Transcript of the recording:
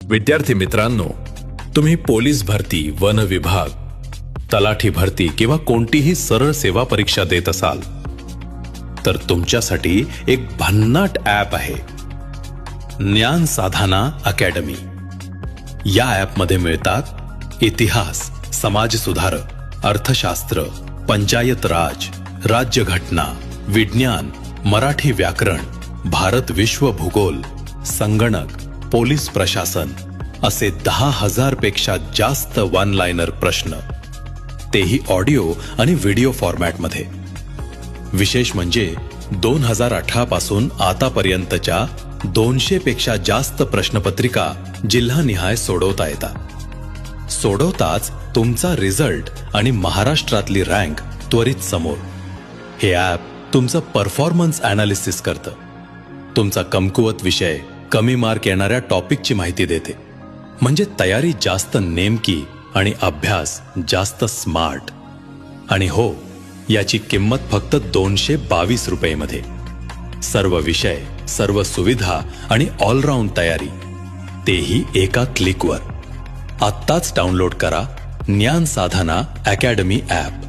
विद्यार्थी मित्रांनो, तुम्ही पोलीस भरती, वन विभाग, तलाठी भरती किंवा कोणतीही सरळ सेवा परीक्षा देत असाल तर तुमच्यासाठी एक भन्नाट ॲप आहे, ज्ञान साधना अकॅडमी. या ॲपमध्ये मिळतात इतिहास, समाज सुधारक, अर्थशास्त्र, पंचायत राज, राज्यघटना, विज्ञान, मराठी व्याकरण, भारत विश्व भूगोल, संगणक, पोलीस प्रशासन असे 10,000 पेक्षा जास्त वन लाइनर प्रश्न, तेही ऑडिओ आणि व्हिडिओ फॉर्मॅटमध्ये. विशेष म्हणजे 2018 पासून आतापर्यंतच्या 200 पेक्षा जास्त प्रश्नपत्रिका जिल्हानिहाय सोडवता येतात. सोडवताच तुमचा रिझल्ट आणि महाराष्ट्रातली रँक त्वरित समोर. हे ॲप तुमचं परफॉर्मन्स ॲनालिसिस करतं. तुमचा कमकुवत विषय, कमी मार्क येणाऱ्या टॉपिकची माहिती देते. म्हणजे तयारी जास्त नेमकी आणि अभ्यास जास्त स्मार्ट. आणि हो, याची किंमत फक्त 222 रुपयेमध्ये. सर्व विषय, सर्व सुविधा आणि ऑलराऊंड तयारी, तेही एका क्लिकवर. आत्ताच डाउनलोड करा ज्ञान साधना अकॅडमी ॲप.